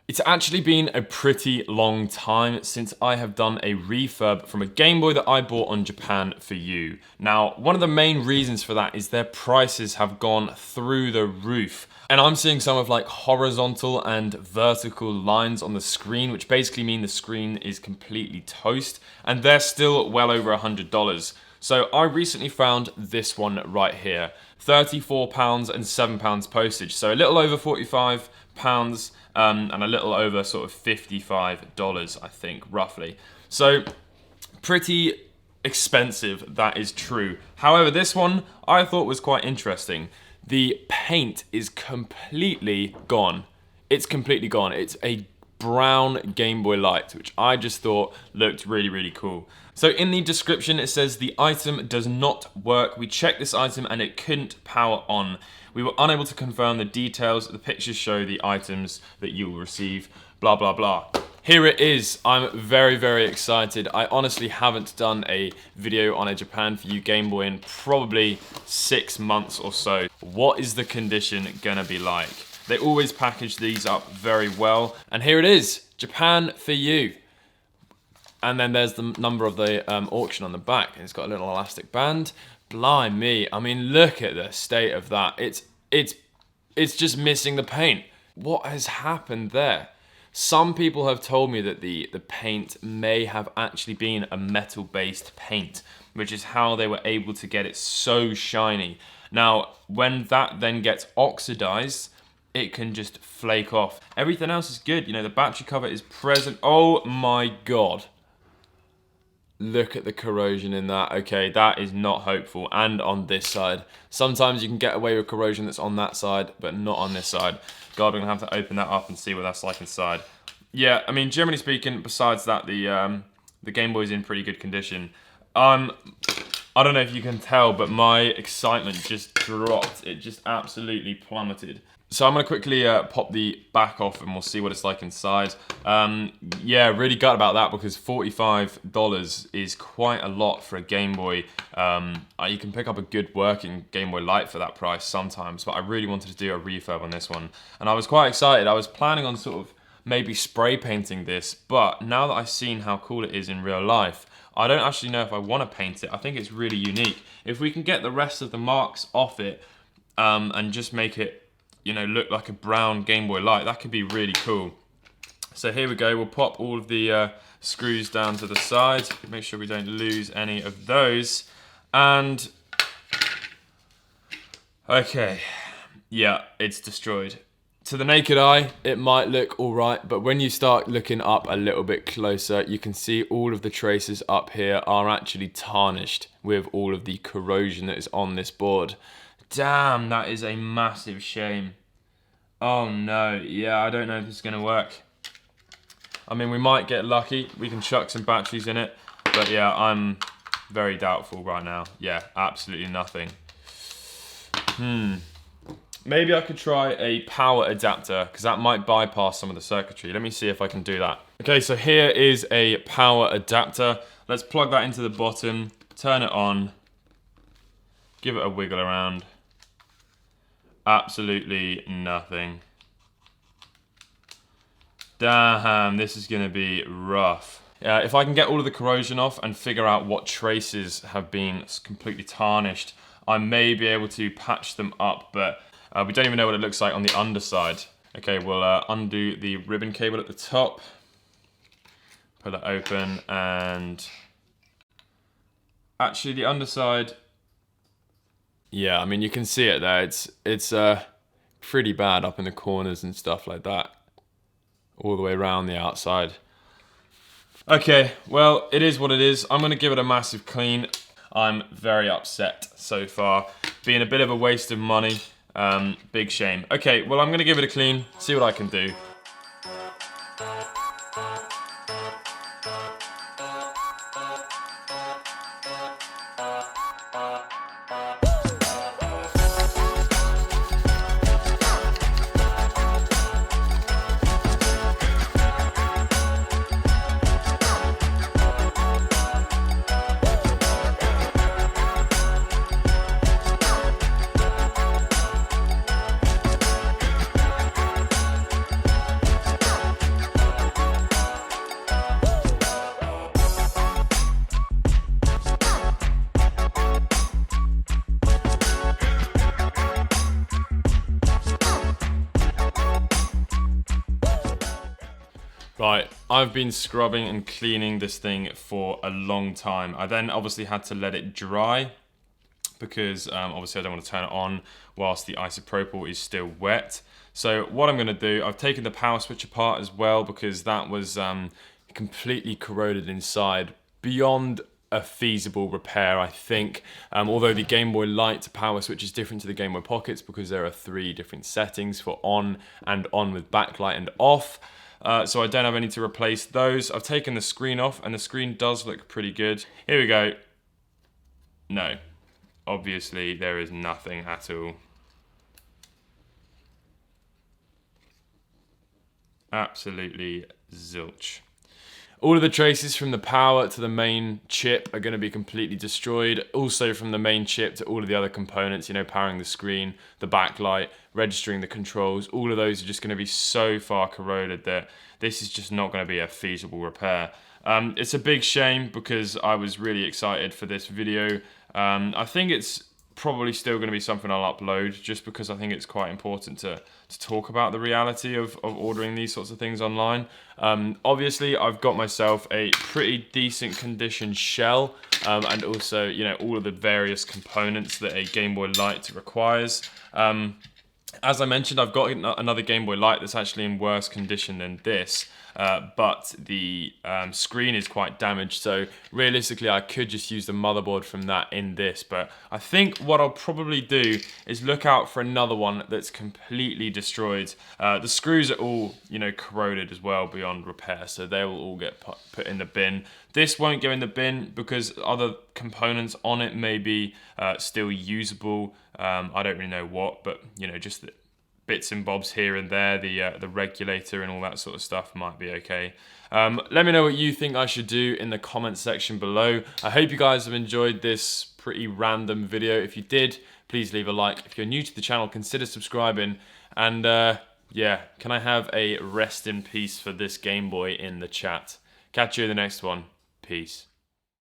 It's actually been a pretty long time since I have done a refurb from a Game Boy that I bought on Japan for you. Now, one of the main reasons for that is their prices have gone through the roof. And I'm seeing some of like horizontal and vertical lines on the screen, which basically mean the screen is completely toast, and they're still well over $100. So I recently found this one right here, £34 and £7 postage. So a little over £45 and a little over sort of $55, I think, roughly. So pretty expensive, that is true. However, this one I thought was quite interesting. The paint is completely gone. It's completely gone. It's a brown Game Boy Light, which I just thought looked really, really cool. So in the description, it says the item does not work. We checked this item and it couldn't power on. We were unable to confirm the details. The pictures show the items that you will receive, blah, blah, blah. Here it is. I'm very, very excited. I honestly haven't done a video on a Japan for you Game Boy in probably 6 months or so. What is the condition gonna be like? They always package these up very well. And here it is, Japan for you. And then there's the number of the auction on the back. And it's got a little elastic band. Blimey, I mean, look at the state of that. It's just missing the paint. What has happened there? Some people have told me that the paint may have actually been a metal-based paint, which is how they were able to get it so shiny. Now, when that then gets oxidized, it can just flake off. Everything else is good. You know, the battery cover is present. Oh my God. Look at the corrosion in that. Okay, that is not hopeful. And on this side. Sometimes you can get away with corrosion that's on that side, but not on this side. God, we're gonna have to open that up and see what that's like inside. Yeah, I mean, generally speaking, besides that, the Game Boy's in pretty good condition. I don't know if you can tell, but my excitement just dropped. It just absolutely plummeted. So I'm gonna quickly pop the back off and we'll see what it's like inside. Yeah, really gutted about that because $45 is quite a lot for a Game Boy. You can pick up a good working Game Boy Light for that price sometimes, but I really wanted to do a refurb on this one. And I was quite excited. I was planning on sort of maybe spray painting this, but now that I've seen how cool it is in real life, I don't actually know if I want to paint it. I think it's really unique. If we can get the rest of the marks off it and just make it, you know, look like a brown Game Boy Light, that could be really cool. So here we go, we'll pop all of the screws down to the side, make sure we don't lose any of those. And, okay, yeah, it's destroyed. To the naked eye, it might look all right, but when you start looking up a little bit closer, you can see all of the traces up here are actually tarnished with all of the corrosion that is on this board. Damn, that is a massive shame. Oh no, yeah, I don't know if this is gonna work. I mean, we might get lucky. We can chuck some batteries in it, but yeah, I'm very doubtful right now. Yeah, absolutely nothing. Maybe I could try a power adapter, because that might bypass some of the circuitry. Let me see if I can do that. Okay, so here is a power adapter. Let's plug that into the bottom, turn it on, give it a wiggle around. Absolutely nothing. Damn, this is gonna be rough. If I can get all of the corrosion off and figure out what traces have been completely tarnished, I may be able to patch them up, but we don't even know what it looks like on the underside. Okay, we'll undo the ribbon cable at the top, pull it open, and actually the underside, yeah, I mean, you can see it there. It's pretty bad up in the corners and stuff like that, all the way around the outside. Okay, well, it is what it is. I'm gonna give it a massive clean. I'm very upset so far. Being a bit of a waste of money. Big shame. Okay, well, I'm gonna give it a clean, see what I can do. Right, I've been scrubbing and cleaning this thing for a long time. I then obviously had to let it dry because obviously I don't want to turn it on whilst the isopropyl is still wet. So what I'm going to do, I've taken the power switch apart as well because that was completely corroded inside beyond a feasible repair, I think. Although the GameBoy Light power switch is different to the GameBoy Pockets because there are 3 different settings for on with backlight and off. So I don't have any to replace those. I've taken the screen off and the screen does look pretty good. Here we go. No. Obviously, there is nothing at all. Absolutely zilch. All of the traces from the power to the main chip are going to be completely destroyed. Also from the main chip to all of the other components, you know, powering the screen, the backlight, registering the controls, all of those are just going to be so far corroded that this is just not going to be a feasible repair. It's a big shame because I was really excited for this video. I think it's probably still going to be something I'll upload just because I think it's quite important to talk about the reality of ordering these sorts of things online. Obviously, I've got myself a pretty decent condition shell and also, you know, all of the various components that a GameBoy Light requires. As I mentioned, I've got another GameBoy Light that's actually in worse condition than this, but the screen is quite damaged, so realistically I could just use the motherboard from that in this, but I think what I'll probably do is look out for another one that's completely destroyed. The screws are all, you know, corroded as well beyond repair, so they will all get put in the bin. This won't go in the bin because other components on it may be still usable. I don't really know what, but you know, just the bits and bobs here and there, the regulator and all that sort of stuff might be okay. Let me know what you think I should do in the comment section below. I hope you guys have enjoyed this pretty random video. If you did, please leave a like. If you're new to the channel, consider subscribing. And yeah, can I have a rest in peace for this Game Boy in the chat? Catch you in the next one. Peace.